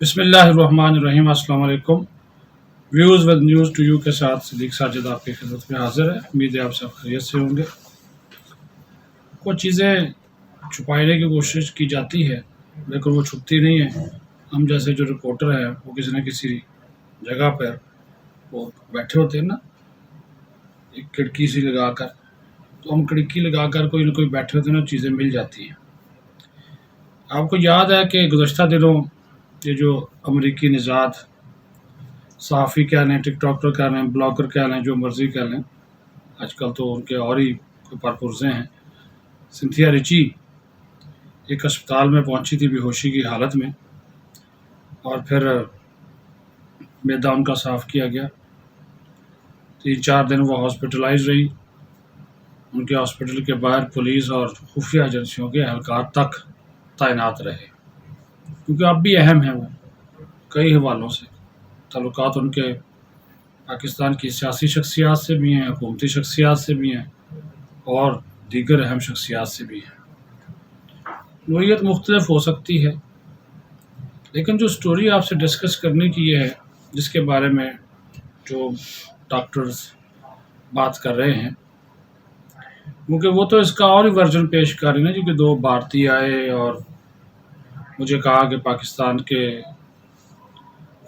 बिस्मिल्लाहिर्रहमानिर्रहीम। अस्सलाम वालेकुम। Views with news to you के साथ सिद्दीक साजिद आपकी खिदमत में हाजिर है। उम्मीद है आप सब खैरियत से होंगे। कुछ चीज़ें छुपाने की कोशिश की जाती है लेकिन वो छुपती नहीं है। हम जैसे जो रिपोर्टर हैं वो किसी न किसी जगह पर वो बैठे होते हैं ना, एक खिड़की सी लगा कर, तो हम खिड़की लगा कर कोई ना कोई बैठे होते हैं ना, चीज़ें मिल जाती हैं। आपको याद है कि गुज़श्ता दिनों ये जो अमरीकी निज़ाद सहाफ़ी कह लें, टिकटॉकर कह लें, ब्लॉगर कह लें, जो मर्ज़ी कह लें, आजकल तो उनके और ही परपुरज़े हैं। सिंथिया रिची एक अस्पताल में पहुंची थी बेहोशी की हालत में, और फिर मैदा उनका साफ़ किया गया। 3-4 दिन वो हॉस्पिटलाइज रही। उनके हॉस्पिटल के बाहर पुलिस और खुफिया एजेंसियों के एहलकार तक तैनात रहे, क्योंकि अब भी अहम है वो कई हवालों से। ताल्लुकात उनके पाकिस्तान की सियासी शख्सियात से भी हैं, हुकूमती शख्सियात से भी हैं, और दीगर अहम शख्सियात से भी हैं। नोयत मुख्तलिफ हो सकती है, लेकिन जो स्टोरी आपसे डिस्कस करने की ये है, जिसके बारे में जो डॉक्टर्स बात कर रहे हैं, क्योंकि वो तो इसका और ही वर्जन पेश कर रहे हैं, क्योंकि 2 भारतीय आए और मुझे कहा कि पाकिस्तान के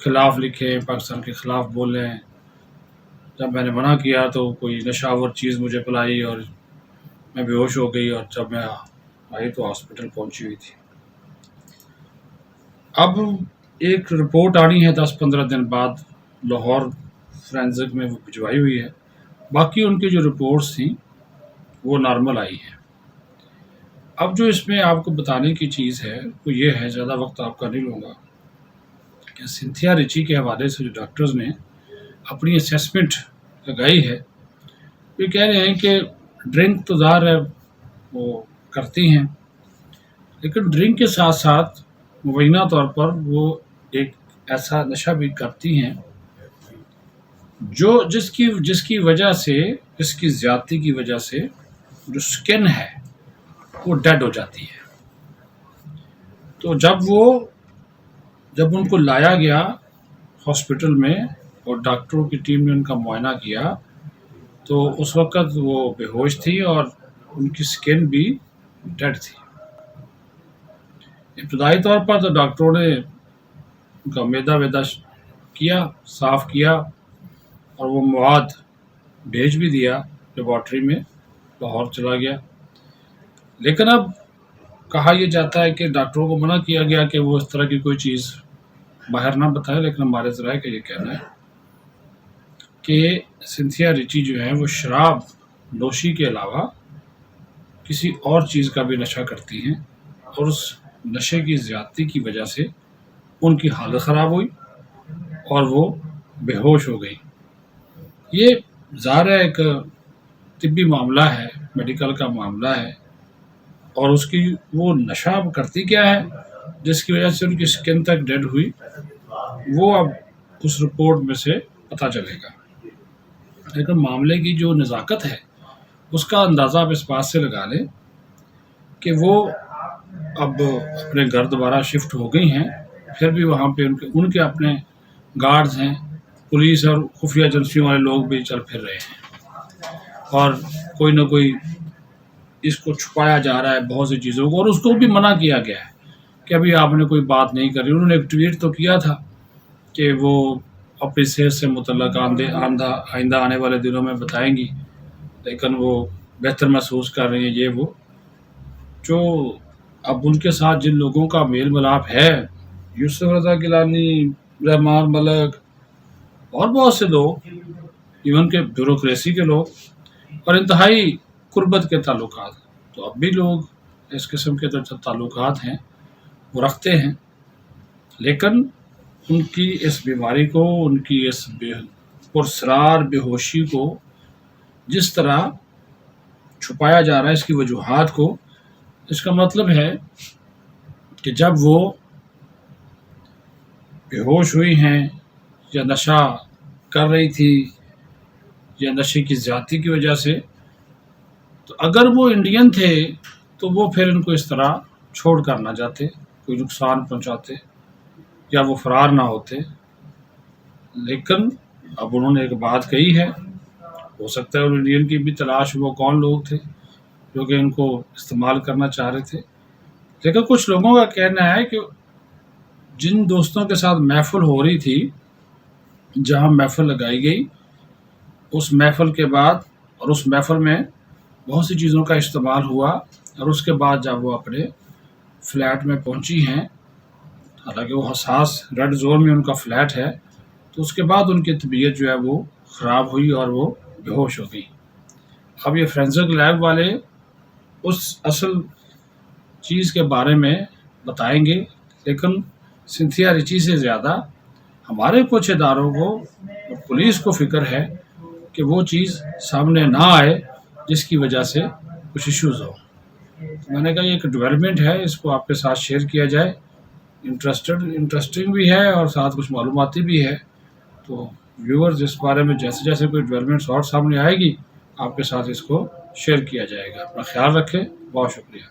ख़िलाफ़ लिखें, पाकिस्तान के ख़िलाफ़ बोलें। जब मैंने मना किया तो कोई नशावर चीज़ मुझे पिलाई और मैं बेहोश हो गई, और जब मैं आई तो हॉस्पिटल पहुंची हुई थी। अब एक रिपोर्ट आनी है 10-15 दिन बाद, लाहौर फोरेंसिक में वो भिजवाई हुई है। बाकी उनकी जो रिपोर्ट्स थी वो नॉर्मल आई है। अब जो इसमें आपको बताने की चीज़ है वो ये है, ज़्यादा वक्त आपका नहीं लूँगा, कि सिंथिया रिची के हवाले से जो डॉक्टर्स ने अपनी असेसमेंट लगाई है, ये कह रहे हैं कि ड्रिंक तो ज़ाहिर है वो करती हैं, लेकिन ड्रिंक के साथ साथ मुबैना तौर पर वो एक ऐसा नशा भी करती हैं जो जिसकी जिसकी वजह से, जिसकी ज़्यादती की वजह से जो स्किन है वो डेड हो जाती है। तो जब उनको लाया गया हॉस्पिटल में और डॉक्टरों की टीम ने उनका मुआयना किया, तो उस वक़्त वो बेहोश थी और उनकी स्किन भी डेड थी। इब्तदाई तौर पर तो डॉक्टरों ने उनका मैदा किया, साफ़ किया, और वो मवाद भेज भी दिया लेबॉर्ट्री में, लाहौर चला गया। लेकिन अब कहा यह जाता है कि डॉक्टरों को मना किया गया कि वो इस तरह की कोई चीज़ बाहर ना बताएं, लेकिन हमारे ज़राए का ये कहना है कि सिंथिया रिची जो है वो शराब नोशी के अलावा किसी और चीज़ का भी नशा करती हैं, और उस नशे की ज़्यादती की वजह से उनकी हालत ख़राब हुई और वो बेहोश हो गई। ये ज़ाहिर है एक तिब्बी मामला है, मेडिकल का मामला है, और उसकी वो नशा करती क्या है जिसकी वजह से उनकी स्किन तक डेड हुई, वो अब उस रिपोर्ट में से पता चलेगा। लेकिन मामले की जो नज़ाकत है उसका अंदाज़ा आप इस बात से लगा लें कि वो अब अपने घर दोबारा शिफ्ट हो गई हैं, फिर भी वहाँ पे उनके अपने गार्ड्स हैं, पुलिस और खुफिया एजेंसियों वाले लोग भी चल फिर रहे हैं, और कोई ना कोई इसको छुपाया जा रहा है बहुत सी चीज़ों को, और उसको भी मना किया गया है कि अभी आपने कोई बात नहीं करी। उन्होंने एक ट्वीट तो किया था कि वो अपनी सेहत से मुतल्लक आइंदा आने वाले दिनों में बताएंगी, लेकिन वो बेहतर महसूस कर रही हैं। ये वो जो अब उनके साथ जिन लोगों का मेल मिलाप है, यूसुफ रज़ा गिलानी, रहमान मलिक और बहुत से लोग, इवन के ब्यूरोक्रेसी के लोग, और इंतहाई कुर्बत के ताल्लुकात, तो अब भी लोग इस किस्म के जो ताल्लुकात हैं वो रखते हैं। लेकिन उनकी इस बीमारी को, उनकी इस पुरस्रार बेहोशी को जिस तरह छुपाया जा रहा है, इसकी वजूहात को, इसका मतलब है कि जब वो बेहोश हुई हैं या नशा कर रही थी या नशे की ज़्यादती की वजह से, तो अगर वो इंडियन थे तो वो फिर इनको इस तरह छोड़ कर ना जाते, कोई नुकसान पहुंचाते, یا وہ فرار نہ ہوتے. لیکن اب انہوں نے ایک بات کہی ہے, ہو سکتا ہے انڈین کی بھی تلاش وہ کون لوگ تھے جو کہ ان کو استعمال کرنا چاہ رہے تھے. لیکن کچھ لوگوں کا کہنا ہے کہ جن دوستوں کے ساتھ محفل ہو رہی تھی, جہاں محفل لگائی گئی, اس محفل کے بعد اور اس محفل میں بہت سی چیزوں کا استعمال ہوا, اور اس کے بعد جب وہ اپنے فلیٹ میں پہنچی ہیں, حالانکہ وہ حساس ریڈ زون میں ان کا فلیٹ ہے, تو اس کے بعد ان کی طبیعت جو ہے وہ خراب ہوئی اور وہ بے ہوش ہو گئی. اب یہ فورینسک لیب والے اس اصل چیز کے بارے میں بتائیں گے, لیکن سنتھیا ریچی سے زیادہ ہمارے کچھ اداروں کو اور پولیس کو فکر ہے کہ وہ چیز سامنے نہ آئے جس کی وجہ سے کچھ ایشوز ہوں. میں نے کہا یہ ایک ڈیولپمنٹ ہے, اس کو آپ کے ساتھ شیئر کیا جائے. انٹرسٹنگ بھی ہے اور ساتھ کچھ معلوماتی بھی ہے. تو ویورز اس بارے میں جیسے جیسے کوئی ڈیولپمنٹس اور سامنے آئے گی آپ کے ساتھ اس کو شیئر کیا جائے گا. اپنا خیال رکھیں. بہت شکریہ.